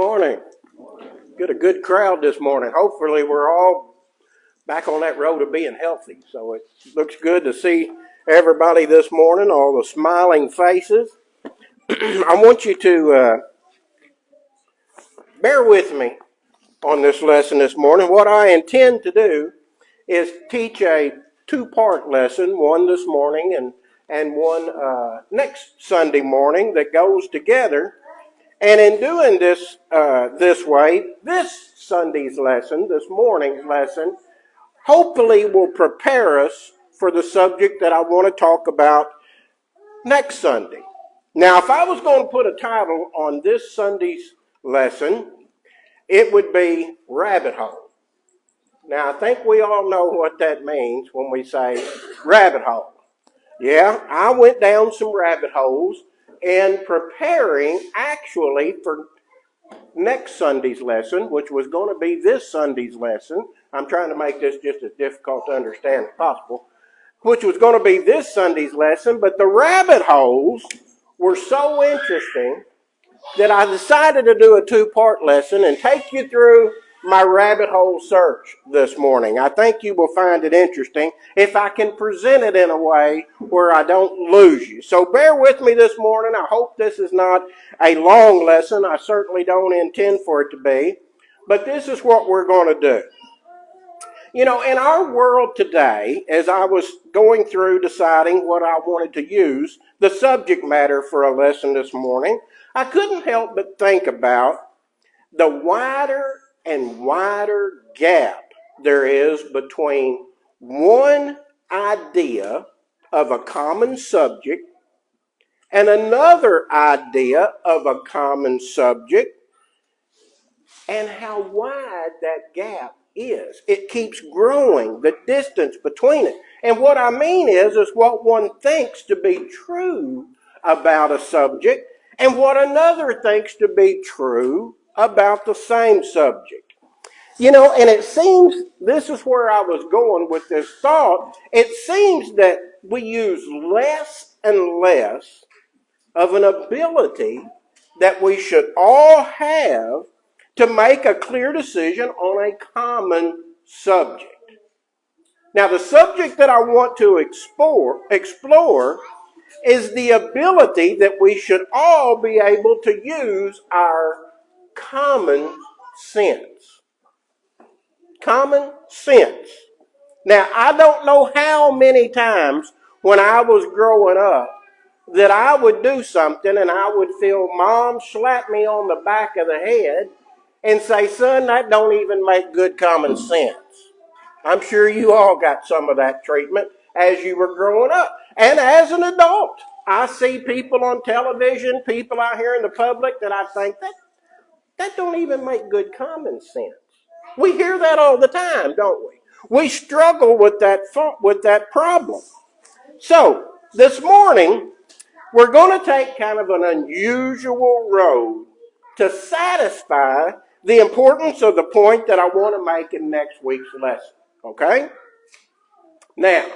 morning. Get a good crowd this morning. Hopefully we're all back on that road of being healthy. So it looks good to see everybody this morning, all the smiling faces. I want you to bear with me on this lesson this morning. What I intend to do is teach a two-part lesson, one this morning and one next Sunday morning that goes together. And in doing this this way, this Sunday's lesson, this morning's lesson, hopefully will prepare us for the subject that I want to talk about next Sunday. Now, if I was going to put a title on this Sunday's lesson, it would be Rabbit Hole. Now, I think we all know what that means when we say rabbit hole. Yeah, I went down some rabbit holes in preparing actually for next Sunday's lesson, which was going to be this Sunday's lesson. I'm trying to make this just as difficult to understand as possible, which was going to be this Sunday's lesson, but the rabbit holes were so interesting that I decided to do a two-part lesson and take you through my rabbit hole search this morning. I think you will find it interesting if I can present it in a way where I don't lose you. So bear with me this morning. I hope this is not a long lesson. I certainly don't intend for it to be. But this is what we're going to do. You know, in our world today, as I was going through deciding what I wanted to use, the subject matter for a lesson this morning, I couldn't help but think about the wider and wider gap there is between one idea of a common subject and another idea of a common subject, and how wide that gap is. It keeps growing, the distance between it. And what I mean is what one thinks to be true about a subject and what another thinks to be true about the same subject. You know, and it seems, this is where I was going with this thought, it seems that we use less and less of an ability that we should all have to make a clear decision on a common subject. Now, the subject that I want to explore is the ability that we should all be able to use our common sense. Common sense. Now, I don't know how many times when I was growing up that I would do something and I would feel Mom slap me on the back of the head and say, son, that don't even make good common sense. I'm sure you all got some of that treatment as you were growing up. And as an adult, I see people on television, people out here in the public that I think, that don't even make good common sense. We hear that all the time, don't we? We struggle with that problem. So, this morning, we're going to take kind of an unusual road to satisfy the importance of the point that I want to make in next week's lesson. Okay? Now,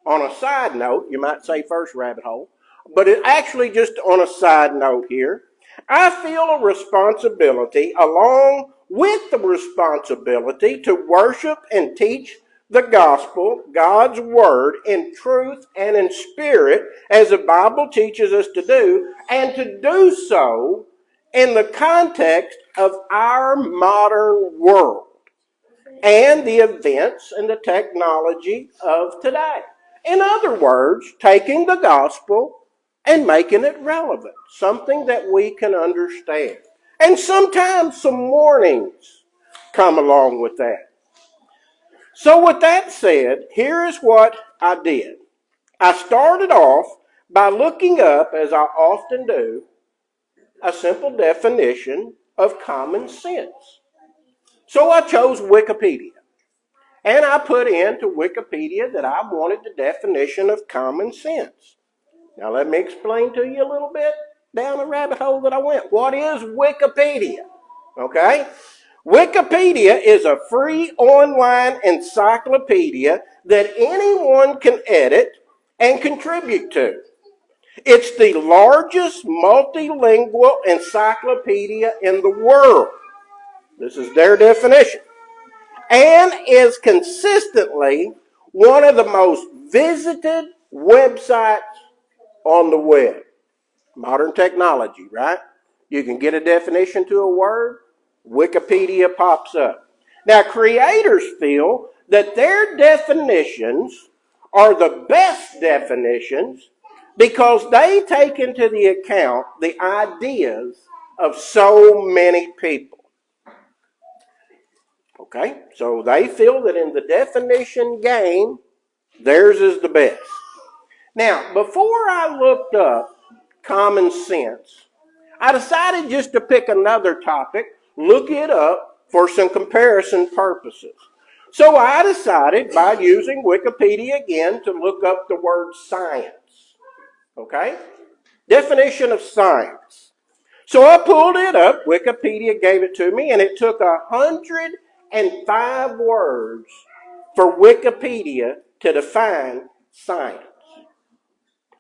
on a side note, you might say first rabbit hole, but it actually just on a side note here, I feel a responsibility along with the responsibility to worship and teach the gospel, God's word, in truth and in spirit, as the Bible teaches us to do, and to do so in the context of our modern world and the events and the technology of today. In other words, taking the gospel and making it relevant, something that we can understand. And sometimes some warnings come along with that. So with that said, here is what I did. I started off by looking up, as I often do, a simple definition of common sense. So I chose Wikipedia. And I put into Wikipedia that I wanted the definition of common sense. Now let me explain to you a little bit down the rabbit hole that I went. What is Wikipedia? Okay? Wikipedia is a free online encyclopedia that anyone can edit and contribute to. It's the largest multilingual encyclopedia in the world. This is their definition. And is consistently one of the most visited websites on the web. Modern technology, right? You can get a definition to a word, Wikipedia pops up. Now, creators feel that their definitions are the best definitions because they take into the account the ideas of so many people. Okay? So they feel that in the definition game, theirs is the best. Now, before I looked up common sense, I decided just to pick another topic, look it up for some comparison purposes. So I decided by using Wikipedia again to look up the word science. Okay? Definition of science. So I pulled it up, Wikipedia gave it to me, and it took 105 words for Wikipedia to define science.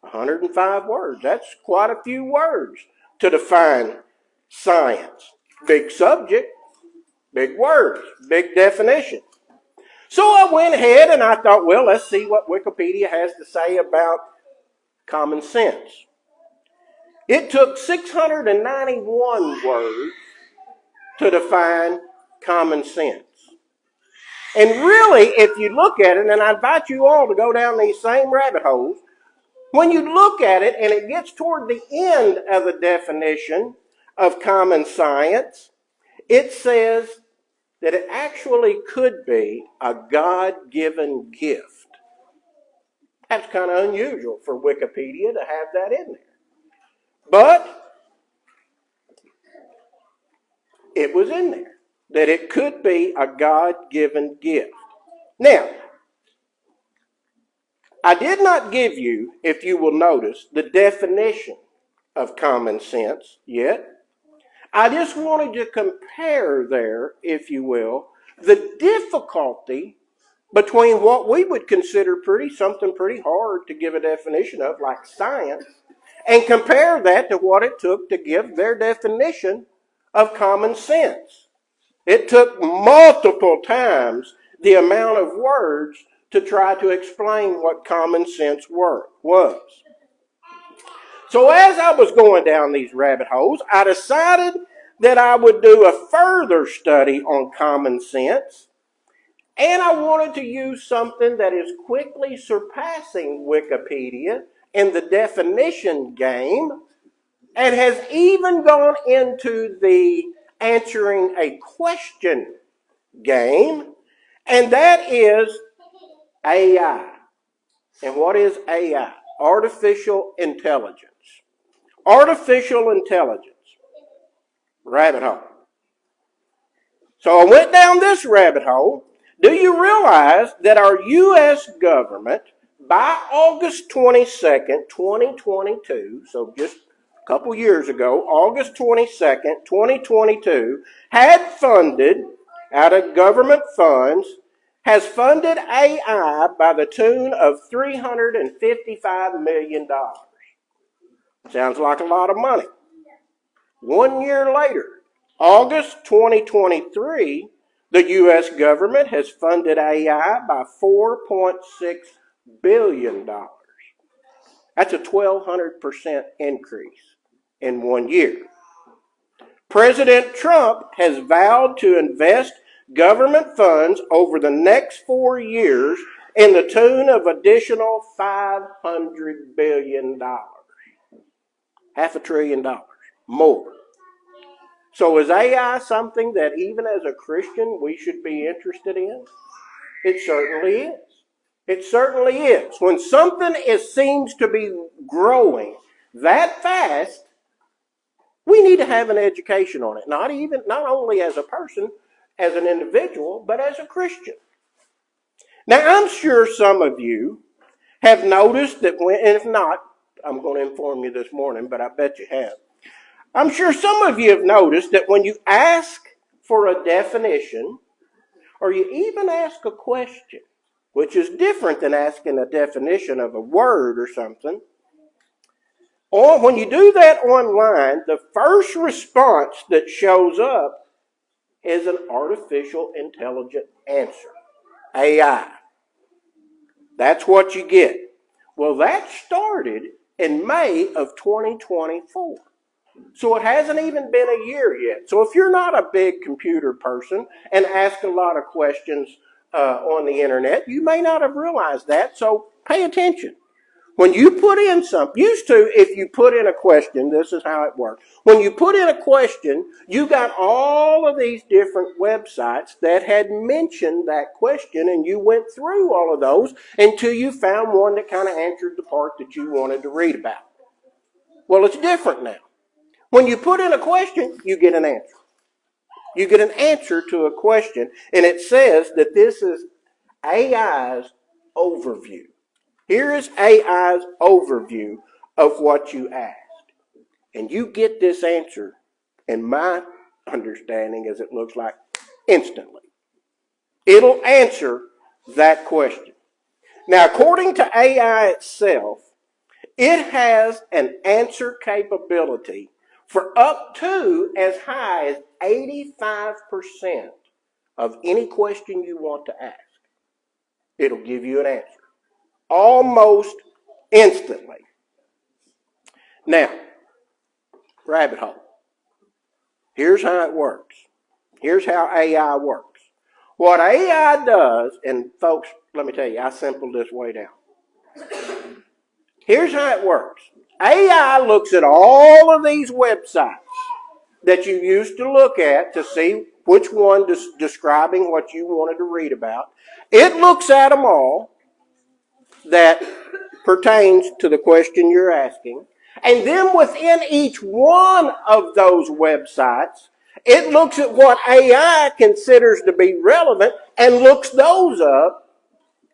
105 words. That's quite a few words to define science. Big subject, big words, big definition. So I went ahead and I thought, well, let's see what Wikipedia has to say about common sense. It took 691 words to define common sense. And really, if you look at it, and I invite you all to go down these same rabbit holes, when you look at it and it gets toward the end of the definition of common science, it says that it actually could be a God-given gift. That's kind of unusual for Wikipedia to have that in there. But it was in there, that it could be a God-given gift. Now, I did not give you, if you will notice, the definition of common sense yet. I just wanted to compare there, if you will, the difficulty between what we would consider something pretty hard to give a definition of, like science, and compare that to what it took to give their definition of common sense. It took multiple times the amount of words to try to explain what common sense was. So as I was going down these rabbit holes, I decided that I would do a further study on common sense, and I wanted to use something that is quickly surpassing Wikipedia in the definition game, and has even gone into the answering a question game, and that is AI. And what is AI? Artificial intelligence. Artificial intelligence. Rabbit hole. So I went down this rabbit hole. Do you realize that our U.S. government, by August 22nd, 2022, so just a couple years ago, August 22nd, 2022, had funded, out of government funds, has funded AI by the tune of $355 million. Sounds like a lot of money. 1 year later, August 2023, the U.S. government has funded AI by $4.6 billion. That's a 1,200% increase in 1 year. President Trump has vowed to invest government funds over the next 4 years in the tune of additional $500 billion. $500 billion more. So is AI something that even as a Christian we should be interested in? It certainly is. It certainly is. When something seems to be growing that fast, we need to have an education on it. Not only as a person, as an individual, but as a Christian. Now, I'm sure some of you have noticed that and if not, I'm going to inform you this morning, but I bet you have. I'm sure some of you have noticed that when you ask for a definition, or you even ask a question, which is different than asking a definition of a word or something, Or when you do that online, the first response that shows up is an artificial intelligent answer, AI. That's what you get. Well, that started in May of 2024. So it hasn't even been a year yet. So if you're not a big computer person and ask a lot of questions on the internet, you may not have realized that. So pay attention. When you put in something, used to, if you put in a question, this is how it worked. When you put in a question, you got all of these different websites that had mentioned that question, and you went through all of those until you found one that kind of answered the part that you wanted to read about. Well, it's different now. When you put in a question, you get an answer. You get an answer to a question, and it says that this is AI's overview. Here is AI's overview of what you asked. And you get this answer, in my understanding, as it looks like, instantly. It'll answer that question. Now, according to AI itself, it has an answer capability for up to as high as 85% of any question you want to ask. It'll give you an answer almost instantly. Now, rabbit hole. Here's how it works. Here's how AI works. What AI does, and folks, let me tell you, I simpled this way down. Here's how it works. AI looks at all of these websites that you used to look at to see which one is describing what you wanted to read about. It looks at them all that pertains to the question you're asking. And then within each one of those websites, it looks at what AI considers to be relevant and looks those up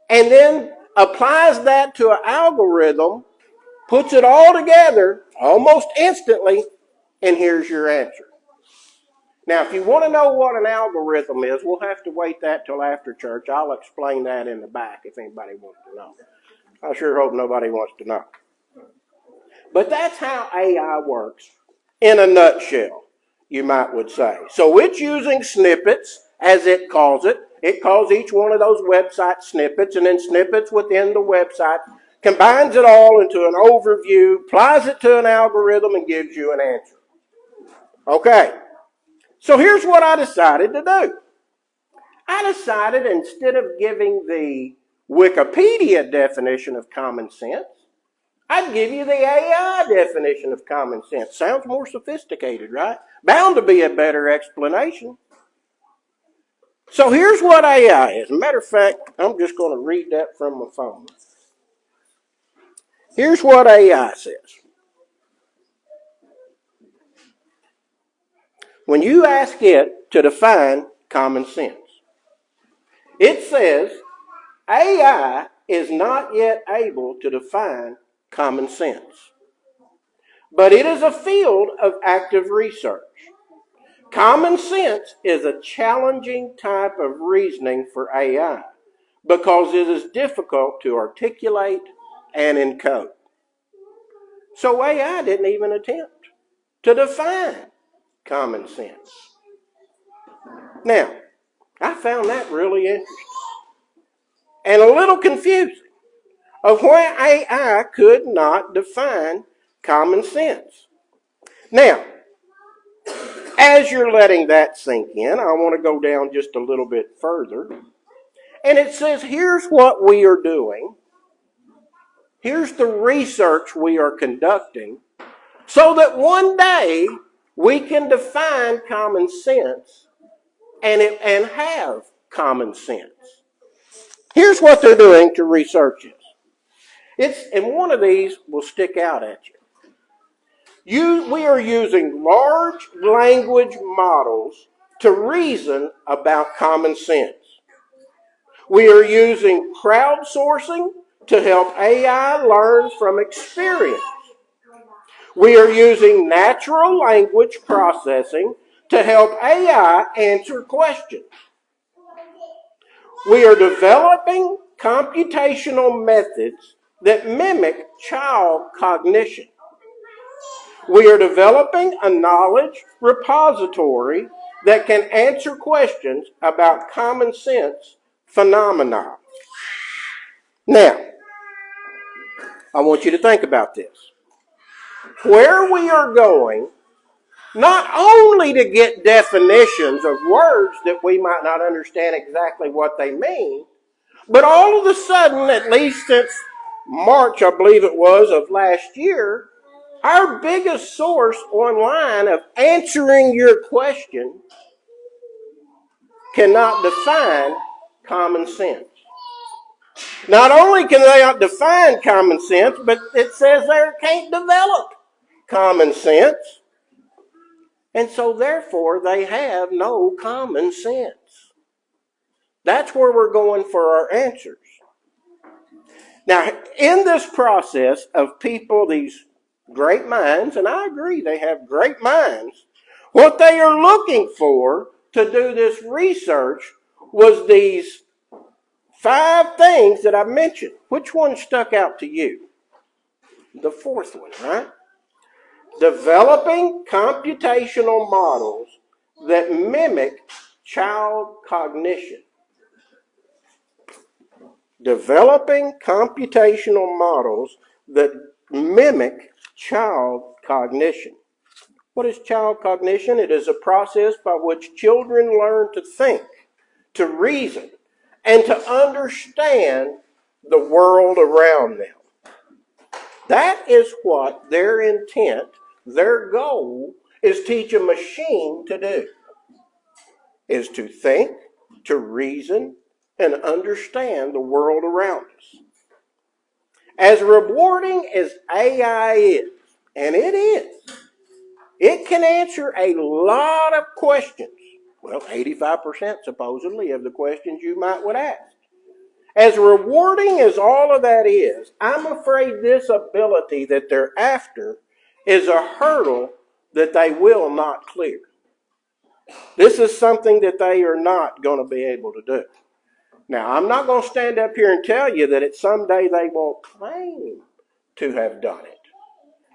and then applies that to an algorithm, puts it all together almost instantly, and here's your answer. Now, if you want to know what an algorithm is, we'll have to wait that till after church. I'll explain that in the back if anybody wants to know. I sure hope nobody wants to know. But that's how AI works in a nutshell, you might would say. So it's using snippets, as it calls it. It calls each one of those website snippets, and then snippets within the website, combines it all into an overview, applies it to an algorithm, and gives you an answer. Okay, so here's what I decided to do. I decided instead of giving the Wikipedia definition of common sense, I'd give you the AI definition of common sense. Sounds more sophisticated, right? Bound to be a better explanation. So here's what AI is. As a matter of fact, I'm just going to read that from my phone. Here's what AI says. When you ask it to define common sense, it says AI is not yet able to define common sense, but it is a field of active research. Common sense is a challenging type of reasoning for AI because it is difficult to articulate and encode. So AI didn't even attempt to define common sense. Now, I found that really interesting and a little confusing of why AI could not define common sense. Now, as you're letting that sink in, I want to go down just a little bit further. And it says, here's what we are doing. Here's the research we are conducting so that one day we can define common sense and have common sense. Here's what they're doing to research this. And one of these will stick out at you. We are using large language models to reason about common sense. We are using crowdsourcing to help AI learn from experience. We are using natural language processing to help AI answer questions. We are developing computational methods that mimic child cognition. We are developing a knowledge repository that can answer questions about common sense phenomena. Now, I want you to think about this. Where we are going, not only to get definitions of words that we might not understand exactly what they mean, but all of a sudden, at least since March, I believe it was, of last year, our biggest source online of answering your question cannot define common sense. Not only can they not define common sense, but it says they can't develop common sense. And so therefore they have no common sense. That's where we're going for our answers. Now, in this process of people, these great minds, and I agree they have great minds, what they are looking for to do this research was these 5 things that I mentioned. Which one stuck out to you? The 4th one, right? Developing computational models that mimic child cognition. Developing computational models that mimic child cognition. What is child cognition? It is a process by which children learn to think, to reason, and to understand the world around them. That is what their intent, their goal, is teach a machine to do. Is to think, to reason, and understand the world around us. As rewarding as AI is, and it is, it can answer a lot of questions. Well, 85% supposedly of the questions you would ask. As rewarding as all of that is, I'm afraid this ability that they're after is a hurdle that they will not clear. This is something that they are not going to be able to do. Now, I'm not going to stand up here and tell you that at some day they won't claim to have done it.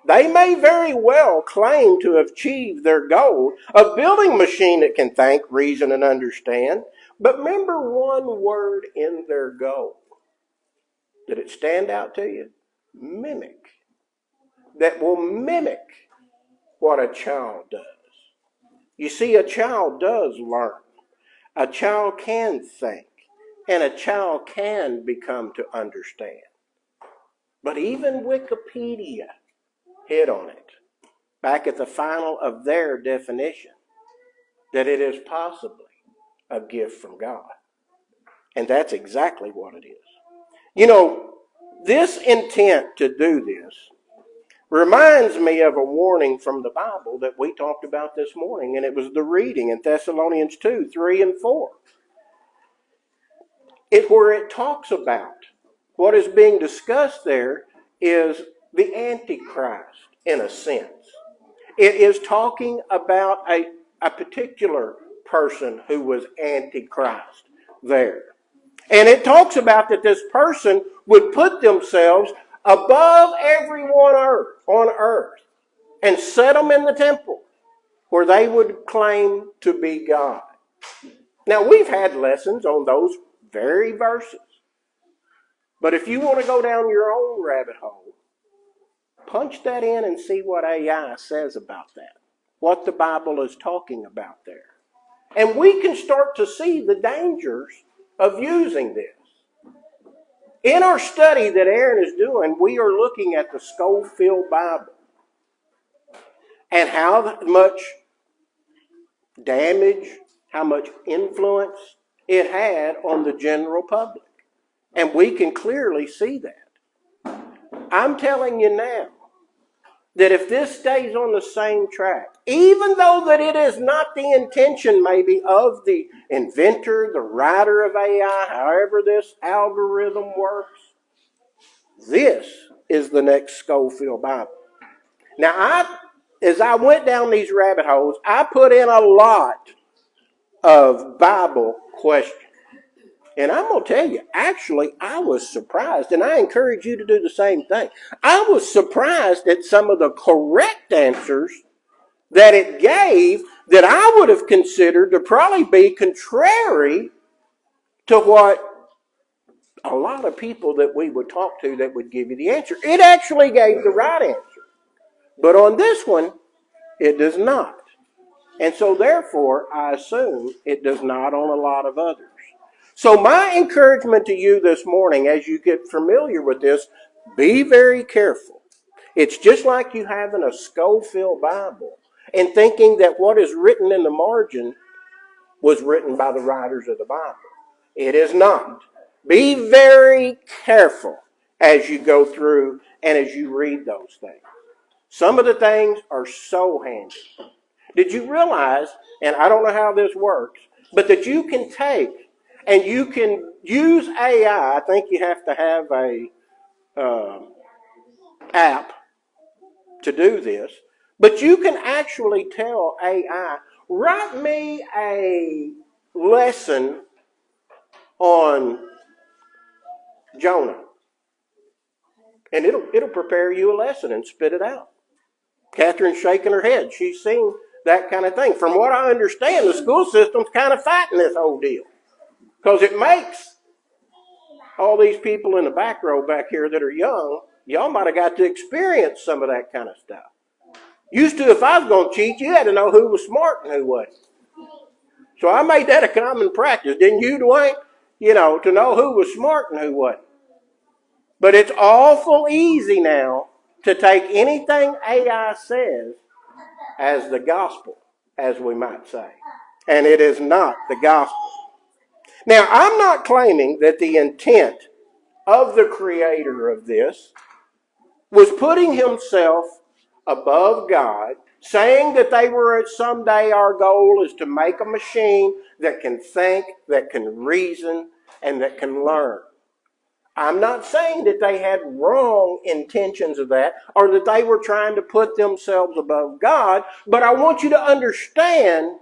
They may very well claim to have achieved their goal of building a machine that can think, reason, and understand. But remember one word in their goal. Did it stand out to you? Mimic. That will mimic what a child does. You see, a child does learn. A child can think. And a child can become to understand. But even Wikipedia hit on it, back at the final of their definition, that it is possibly a gift from God. And that's exactly what it is. You know, this intent to do this reminds me of a warning from the Bible that we talked about this morning, and it was the reading in Thessalonians 2, 3, and 4. Where it talks about what is being discussed there is the Antichrist, in a sense. It is talking about a particular person who was Antichrist there. And it talks about that this person would put themselves above everyone on earth and set them in the temple where they would claim to be God. Now, we've had lessons on those very verses. But if you want to go down your own rabbit hole, punch that in and see what AI says about that. What the Bible is talking about there. And we can start to see the dangers of using this. In our study that Aaron is doing, we are looking at the Scofield Bible and how much damage, how much influence it had on the general public. And we can clearly see that. I'm telling you now that if this stays on the same track, even though that it is not the intention maybe of the inventor, the writer of AI, however this algorithm works, this is the next Scofield Bible. Now, as I went down these rabbit holes, I put in a lot of Bible questions And I'm going to tell you, actually, I was surprised, and I encourage you to do the same thing. I was surprised at some of the correct answers that it gave that I would have considered to probably be contrary to what a lot of people that we would talk to that would give you the answer. It actually gave the right answer. But on this one, it does not. And so therefore, I assume it does not on a lot of others. So my encouragement to you this morning, as you get familiar with this, be very careful. It's just like you having a Scofield Bible and thinking that what is written in the margin was written by the writers of the Bible. It is not. Be very careful as you go through and as you read those things. Some of the things are so handy. Did you realize, and I don't know how this works, but that you can take and you can use AI. I think you have to have a app to do this, but you can actually tell AI, write me a lesson on Jonah. And it'll prepare you a lesson and spit it out. Catherine's shaking her head. She's seen that kind of thing. From what I understand, the school system's kind of fighting this whole deal. Because it makes all these people in the back row back here that are young, y'all might have got to experience some of that kind of stuff. Used to, if I was going to cheat, you had to know who was smart and who wasn't. So I made that a common practice. Didn't you, Dwayne? You know, to know who was smart and who wasn't. But it's awful easy now to take anything AI says as the gospel, as we might say. And it is not the gospel. Now, I'm not claiming that the intent of the creator of this was putting himself above God, saying that they were someday our goal is to make a machine that can think, that can reason, and that can learn. I'm not saying that they had wrong intentions of that or that they were trying to put themselves above God, but I want you to understand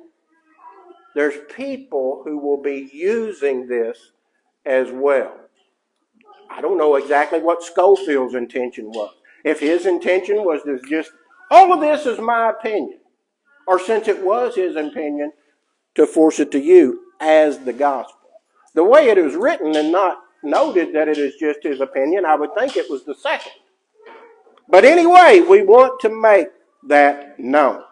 there's people who will be using this as well. I don't know exactly what Scofield's intention was. If his intention was to just, all of this is my opinion, or since it was his opinion, to force it to you as the gospel. The way it is written and not noted that it is just his opinion, I would think it was the second. But anyway, we want to make that known,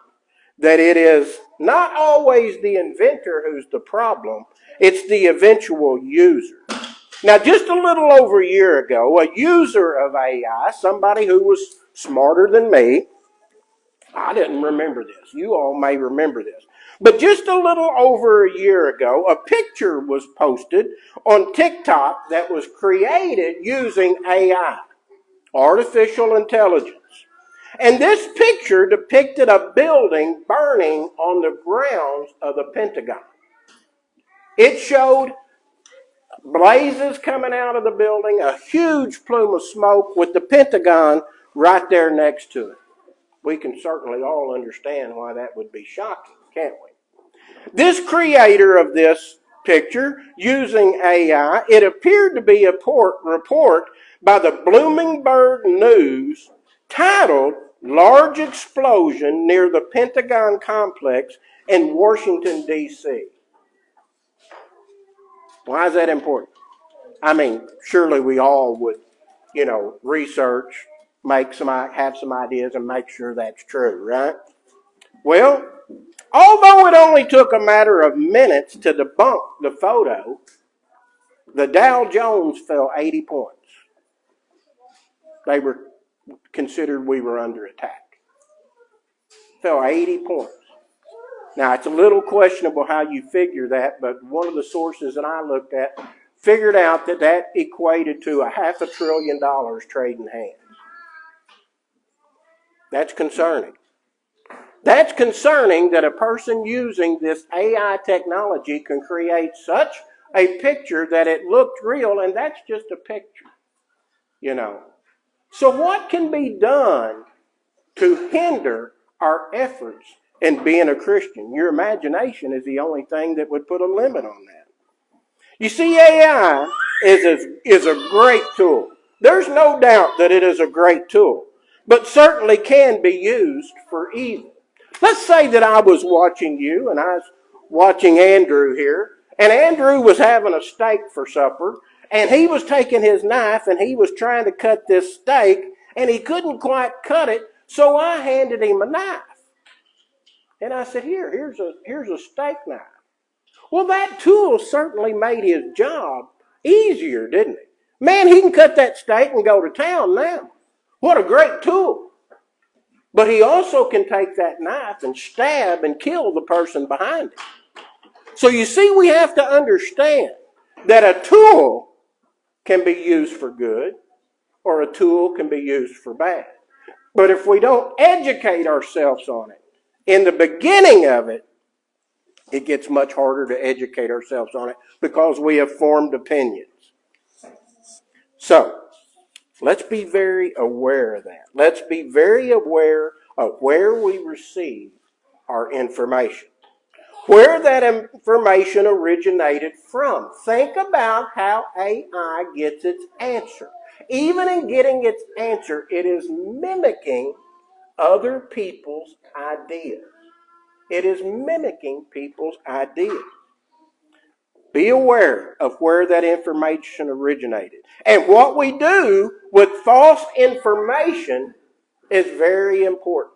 that it is not always the inventor who's the problem, it's the eventual user. Now, just a little over a year ago, a user of AI, somebody who was smarter than me, I didn't remember this. You all may remember this. But just a little over a year ago, a picture was posted on TikTok that was created using AI, artificial intelligence. And this picture depicted a building burning on the grounds of the Pentagon. It showed blazes coming out of the building, a huge plume of smoke with the Pentagon right there next to it. We can certainly all understand why that would be shocking, can't we? This creator of this picture, using AI, it appeared to be a report by the Bloomberg News titled Large Explosion Near the Pentagon Complex in Washington, D.C. Why is that important? I mean, surely we all would, research, have some ideas and make sure that's true, right? Well, although it only took a matter of minutes to debunk the photo, the Dow Jones fell 80 points. They were considered we were under attack. Fell 80 points. Now, it's a little questionable how you figure that, but one of the sources that I looked at figured out that that equated to $500 billion trading hands. That's concerning. That's concerning that a person using this AI technology can create such a picture that it looked real, and that's just a picture, So what can be done to hinder our efforts in being a Christian? Your imagination is the only thing that would put a limit on that. You see, AI is a great tool. There's no doubt that it is a great tool, but certainly can be used for evil. Let's say that I was watching you and I was watching Andrew here, and Andrew was having a steak for supper, and he was taking his knife and he was trying to cut this steak, and he couldn't quite cut it, so I handed him a knife. And I said, here's a steak knife. Well, that tool certainly made his job easier, didn't it? Man, he can cut that steak and go to town now. What a great tool. But he also can take that knife and stab and kill the person behind it. So you see, we have to understand that a tool can be used for good or a tool can be used for bad. But if we don't educate ourselves on it in the beginning of it, it gets much harder to educate ourselves on it because we have formed opinions. So, let's be very aware of that. Let's be very aware of where we receive our information, where that information originated from. Think about how AI gets its answer. Even in getting its answer, it is mimicking other people's ideas. It is mimicking people's ideas. Be aware of where that information originated. And what we do with false information is very important.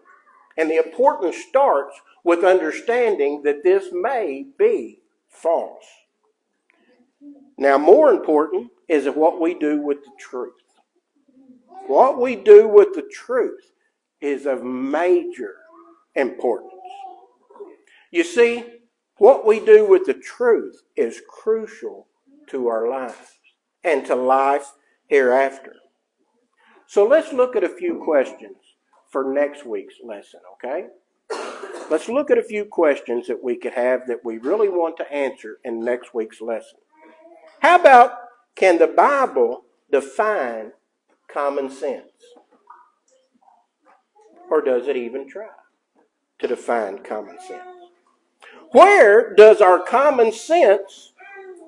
And the importance starts with understanding that this may be false. Now, more important is what we do with the truth. What we do with the truth is of major importance. You see, what we do with the truth is crucial to our lives and to life hereafter. So let's look at a few questions for next week's lesson, okay? Let's look at a few questions that we could have that we really want to answer in next week's lesson. How about, can the Bible define common sense? Or does it even try to define common sense? Where does our common sense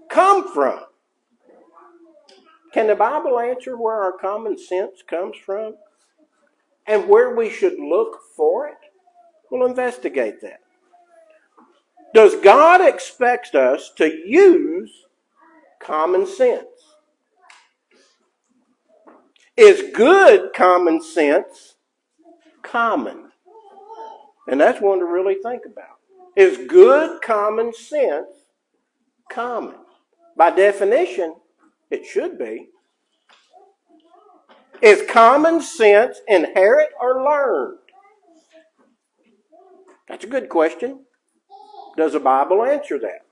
come from? Can the Bible answer where our common sense comes from? And where we should look for it? We'll investigate that. Does God expect us to use common sense? Is good common sense common? And that's one to really think about. Is good common sense common? By definition, it should be. Is common sense inherent or learned? That's a good question. Does the Bible answer that?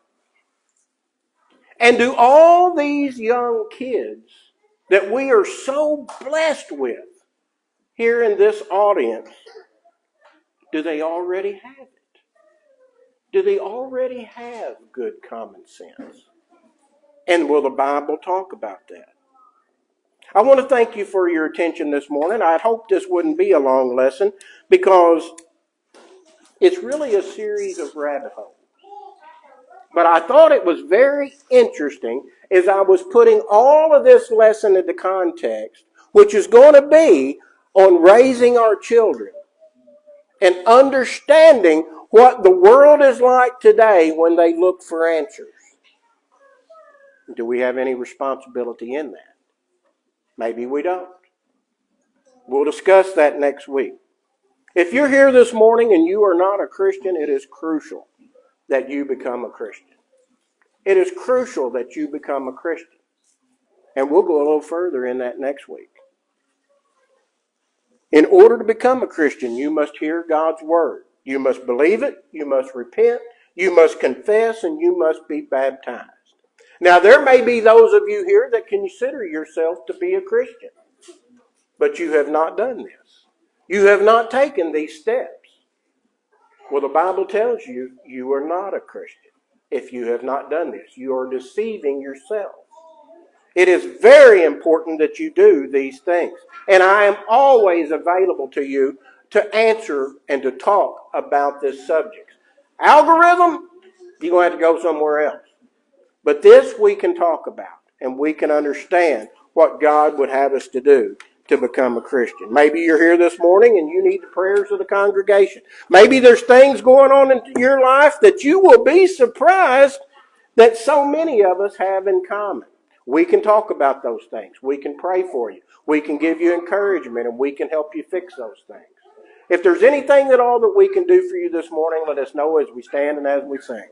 And do all these young kids that we are so blessed with here in this audience, do they already have it? Do they already have good common sense? And will the Bible talk about that? I want to thank you for your attention this morning. I hope this wouldn't be a long lesson because it's really a series of rabbit holes. But I thought it was very interesting as I was putting all of this lesson into context, which is going to be on raising our children and understanding what the world is like today when they look for answers. Do we have any responsibility in that? Maybe we don't. We'll discuss that next week. If you're here this morning and you are not a Christian, it is crucial that you become a Christian. It is crucial that you become a Christian. And we'll go a little further in that next week. In order to become a Christian, you must hear God's word. You must believe it, you must repent, you must confess, and you must be baptized. Now, there may be those of you here that consider yourself to be a Christian, but you have not done this. You have not taken these steps. Well, the Bible tells you you are not a Christian if you have not done this. You are deceiving yourself. It is very important that you do these things. And I am always available to you to answer and to talk about this subject. Algorithm, you're going to have to go somewhere else. But this we can talk about, and we can understand what God would have us to do to become a Christian. Maybe you're here this morning and you need the prayers of the congregation. Maybe there's things going on in your life that you will be surprised that so many of us have in common. We can talk about those things. We can pray for you. We can give you encouragement, and we can help you fix those things. If there's anything at all that we can do for you this morning, let us know as we stand and as we sing.